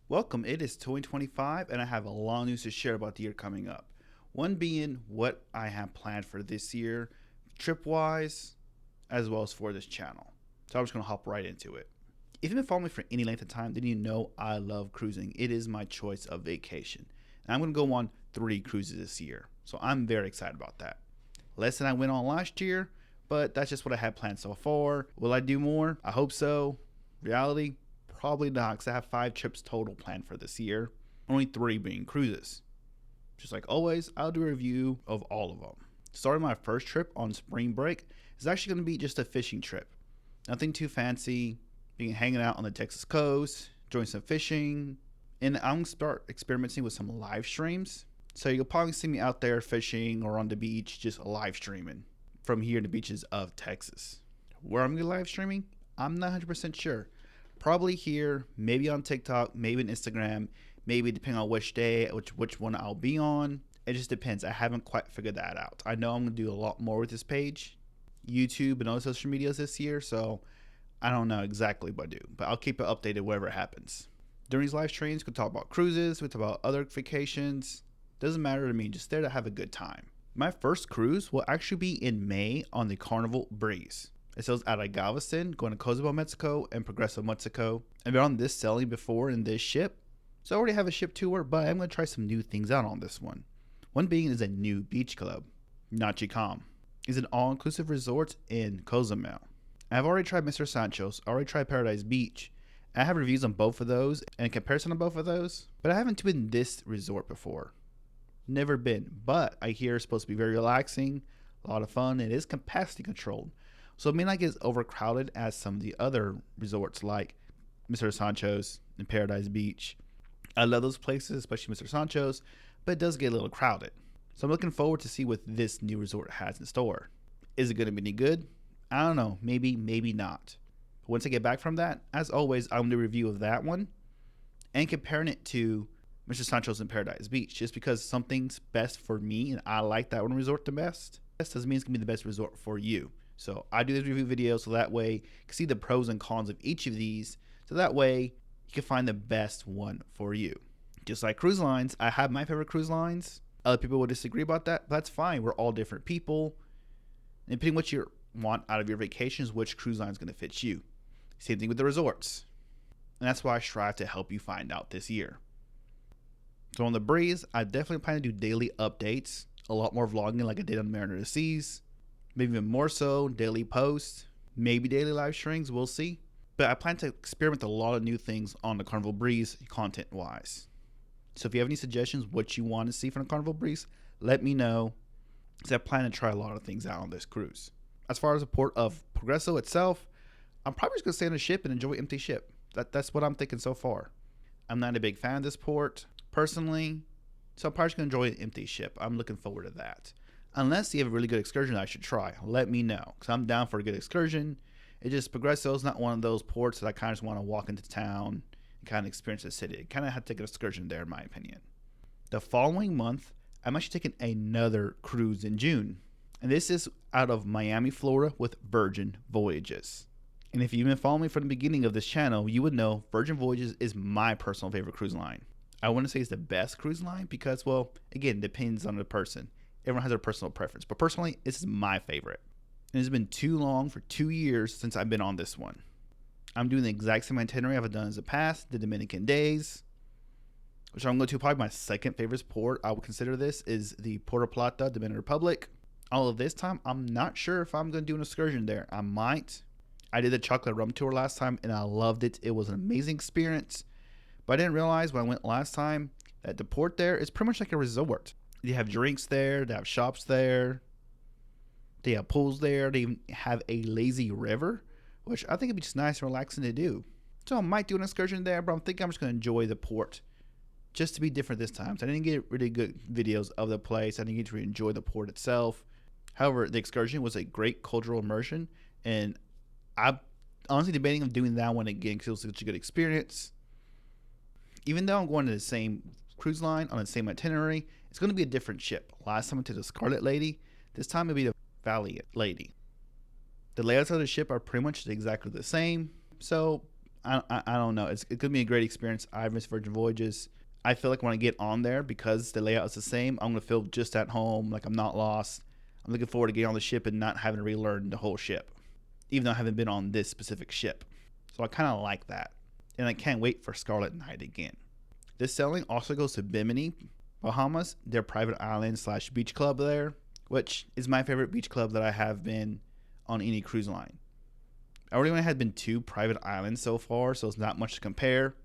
Welcome, it is 2025 and I have a lot of news to share about the year coming up. One being what I have planned for this year, trip wise, as well as for this channel. So I'm just going to hop right into it. If you've been following me for any length of time, then you know I love cruising. It is my choice of vacation. And I'm going to go on 3 cruises this year. So I'm very excited about that. Less than I went on last year, but that's just what I had planned so far. Will I do more? I hope so. Reality? Probably not, because I have 5 trips total planned for this year, only 3 being cruises. Just like always, I'll do a review of all of them. Starting my first trip on spring break is actually going to be just a fishing trip. Nothing too fancy, being hanging out on the Texas coast, doing some fishing, and I'm going to start experimenting with some live streams. So you'll probably see me out there fishing or on the beach just live streaming from here to the beaches of Texas. Where I'm going to be live streaming, I'm not 100% sure. Probably here, maybe on TikTok, maybe on Instagram, maybe depending on which day, which one I'll be on. It just depends. I haven't quite figured that out. I know I'm going to do a lot more with this page, YouTube, and other social medias this year, so I don't know exactly what I do, but I'll keep it updated wherever it happens. During these live streams, we can talk about cruises, we can talk about other vacations. Doesn't matter to me, just there to have a good time. My first cruise will actually be in May on the Carnival Breeze. It sails out of Galveston, going to Cozumel, Mexico, and Progreso, Mexico. I've been on this sailing before in this ship, so I already have a ship tour, but I'm going to try some new things out on this one. One being is a new beach club, Nachicom. It's an all-inclusive resort in Cozumel. I've already tried Mr. Sancho's, already tried Paradise Beach. I have reviews on both of those and a comparison on both of those, but I haven't been this resort before. Never been, but I hear it's supposed to be very relaxing, a lot of fun, and it is capacity controlled. So it may not get as overcrowded as some of the other resorts like Mr. Sancho's and Paradise Beach. I love those places, especially Mr. Sancho's, but it does get a little crowded. So I'm looking forward to see what this new resort has in store. Is it going to be any good? I don't know. Maybe, maybe not. But once I get back from that, as always, I'm going to do a review of that one and comparing it to Mr. Sancho's and Paradise Beach. Just because something's best for me and I like that one resort the best, that doesn't mean it's going to be the best resort for you. So I do this review video so that way you can see the pros and cons of each of these. So that way you can find the best one for you. Just like cruise lines, I have my favorite cruise lines. Other people will disagree about that, but that's fine. We're all different people. And depending what you want out of your vacations, which cruise line is going to fit you. Same thing with the resorts. And that's why I strive to help you find out this year. So on the Breeze, I definitely plan to do daily updates. A lot more vlogging like I did on Mariner of the Seas. Maybe even more so, daily posts, maybe daily live streams, we'll see. But I plan to experiment with a lot of new things on the Carnival Breeze content-wise. So if you have any suggestions what you want to see from the Carnival Breeze, let me know, because I plan to try a lot of things out on this cruise. As far as the port of Progreso itself, I'm probably just going to stay on a ship and enjoy empty ship. That's what I'm thinking so far. I'm not a big fan of this port, personally, so I'm probably just going to enjoy an empty ship. I'm looking forward to that. Unless you have a really good excursion I should try, let me know, because I'm down for a good excursion. It just, Progreso is not one of those ports that I kind of just want to walk into town and kind of experience the city. I kind of have to take an excursion there, in my opinion. The following month, I'm actually taking another cruise in June. And this is out of Miami, Florida with Virgin Voyages. And if you've been following me from the beginning of this channel, you would know Virgin Voyages is my personal favorite cruise line. I wouldn't say it's the best cruise line because, well, again, it depends on the person. Everyone has their personal preference, but personally, this is my favorite. And it's been too long for 2 years since I've been on this one. I'm doing the exact same itinerary I've done in the past, the Dominican days, which I'm going to probably my second favorite port. I would consider this is the Puerto Plata, Dominican Republic. All of this time, I'm not sure if I'm going to do an excursion there. I might. I did the chocolate rum tour last time, and I loved it. It was an amazing experience. But I didn't realize when I went last time that the port there is pretty much like a resort. They have drinks there, they have shops there, they have pools there, they even have a lazy river, which I think it'd be just nice and relaxing to do. So I might do an excursion there, but I'm thinking I'm just going to enjoy the port just to be different this time. So I didn't get really good videos of the place. I didn't get to enjoy the port itself. However, the excursion was a great cultural immersion, and I'm honestly debating on doing that one again because it was such a good experience. Even though I'm going to the same cruise line on the same itinerary, it's going to be a different ship. Last time I took the Scarlet Lady. This time it'll be the Valiant Lady. The layouts of the ship are pretty much exactly the same, so I don't know. It's going to be a great experience. I've missed Virgin Voyages. I feel like when I get on there, because the layout is the same, I'm going to feel just at home, like I'm not lost. I'm looking forward to getting on the ship and not having to relearn the whole ship, even though I haven't been on this specific ship. So I kind of like that. And I can't wait for Scarlet Night again. This sailing also goes to Bimini, Bahamas, their private island / beach club there, which is my favorite beach club that I have been on any cruise line. I already only had been 2 private islands so far, so it's not much to compare.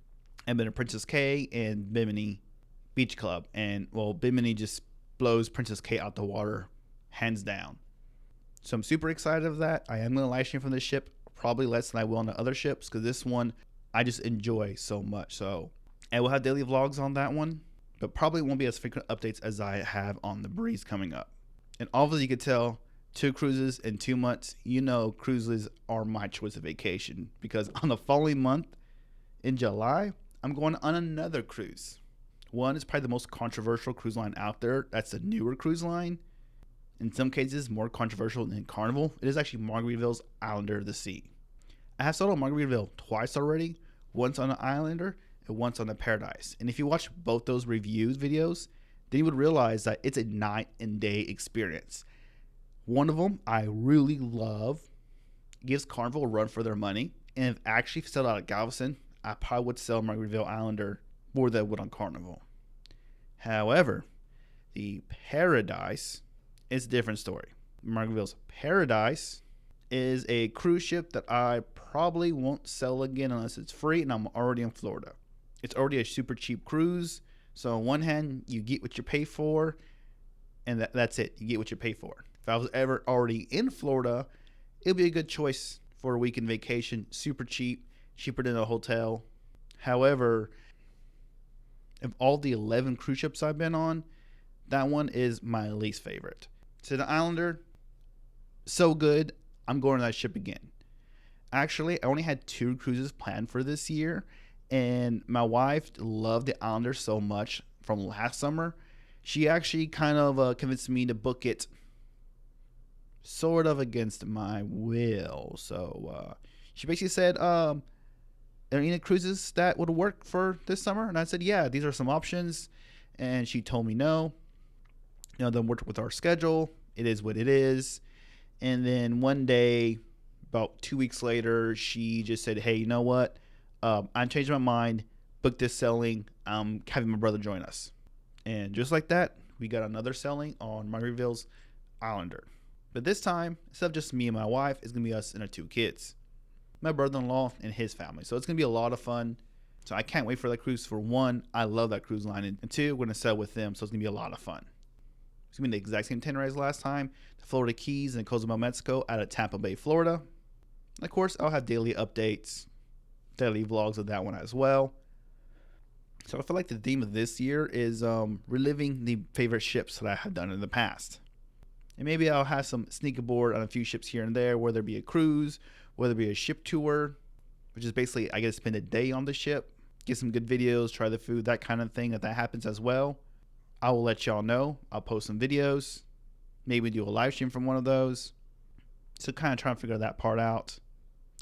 I've been to Princess Cay and Bimini Beach Club, and well, Bimini just blows Princess Cay out the water, hands down. So I'm super excited of that. I am going to live stream from this ship, probably less than I will on the other ships, because this one I just enjoy so much. So, and we'll have daily vlogs on that one, but probably won't be as frequent updates as I have on the Breeze coming up. And obviously you could tell, 2 cruises in 2 months, you know cruises are my choice of vacation, because on the following month, in July, I'm going on another cruise. One is probably the most controversial cruise line out there. That's a newer cruise line. In some cases, more controversial than Carnival. It is actually Margaritaville's Islander of the Sea. I have sailed on Margaritaville twice already, once on the Islander and once on the Paradise. And if you watch both those reviews videos, then you would realize that it's a night and day experience. One of them I really love, gives Carnival a run for their money, and if actually sailed out of Galveston, I probably would sell Margaritaville Islander more than I would on Carnival. However, the Paradise is a different story. Margaritaville's Paradise is a cruise ship that I probably won't sell again unless it's free and I'm already in Florida. It's already a super cheap cruise, so on one hand, you get what you pay for, and that's it. You get what you pay for. If I was ever already in Florida, it would be a good choice for a weekend vacation. Super cheap, cheaper than a hotel. However, of all the 11 cruise ships I've been on, that one is my least favorite. So the Islander, so good, I'm going on that ship again. Actually, I only had 2 cruises planned for this year, and my wife loved the Islander so much from last summer. She actually kind of convinced me to book it sort of against my will. So she basically said, are there any cruises that would work for this summer? And I said, yeah, these are some options. And she told me no. You know, then worked with our schedule. It is what it is. And then one day, about 2 weeks later, she just said, hey, you know what? I'm changing my mind. Book this sailing. I'm having my brother join us. And just like that, we got another sailing on Margaritaville's Islander. But this time, instead of just me and my wife, it's going to be us and our 2 kids. My brother-in-law and his family. So it's going to be a lot of fun. So I can't wait for that cruise. For one, I love that cruise line. And 2, we're going to sail with them. So it's going to be a lot of fun. It's going to be the exact same itinerary as last time. The Florida Keys and Cozumel, Mexico out of Tampa Bay, Florida. And of course, I'll have daily updates, daily vlogs of that one as well. So I feel like the theme of this year is reliving the favorite ships that I have done in the past. And maybe I'll have some sneak aboard on a few ships here and there, whether it be a cruise, whether it be a ship tour, which is basically I get to spend a day on the ship, get some good videos, try the food, that kind of thing. If that happens as well, I will let y'all know. I'll post some videos, maybe do a live stream from one of those. So kind of trying to figure that part out.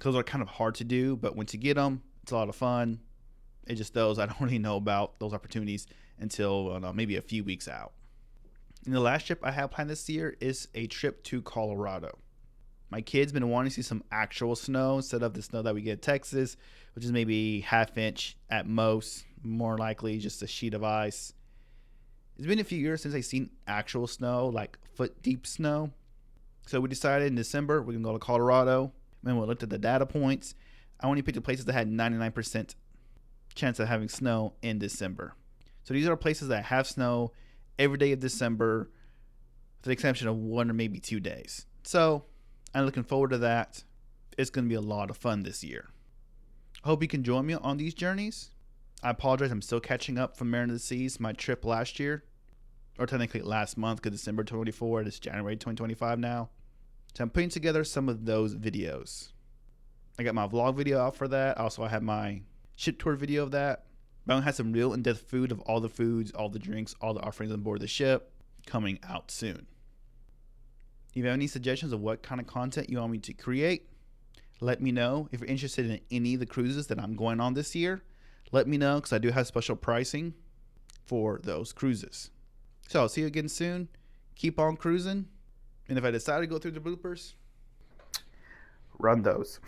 Those are kind of hard to do, but once you get them, it's a lot of fun. It's just those I don't really know about those opportunities until maybe a few weeks out. And the last trip I have planned this year is a trip to Colorado. My kid's been wanting to see some actual snow instead of the snow that we get in Texas, which is maybe ½ inch at most, more likely just a sheet of ice. It's been a few years since I've seen actual snow, like foot deep snow. So we decided in December we're going to go to Colorado. And we looked at the data points. I only picked the places that had 99% chance of having snow in December. So these are places that have snow every day of December, with the exception of 1 or maybe 2 days. So I'm looking forward to that. It's going to be a lot of fun this year. I hope you can join me on these journeys. I apologize, I'm still catching up from Mariner of the Seas, my trip last year, or technically last month, because December 24, it's January 2025 now. So I'm putting together some of those videos. I got my vlog video out for that. Also, I have my ship tour video of that. But I'm going to have some real in-depth food of all the foods, all the drinks, all the offerings on board the ship coming out soon. If you have any suggestions of what kind of content you want me to create, Let me know if you're interested in any of the cruises that I'm going on this year. Let me know because I do have special pricing for those cruises. So I'll see you again soon. Keep on cruising. And if I decide to go through the bloopers, run those.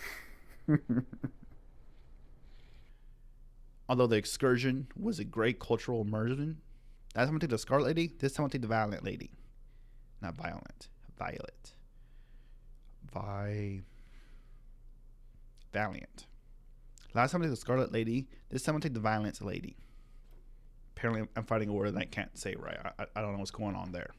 Although the excursion was a great cultural immersion, last time I took the Scarlet Lady, this time I'll take the Violet Lady. Not violent. Violet. Valiant. Last time I took the Scarlet Lady, this time I'll take the Violence Lady. Apparently I'm fighting a word that I can't say right. I don't know what's going on there.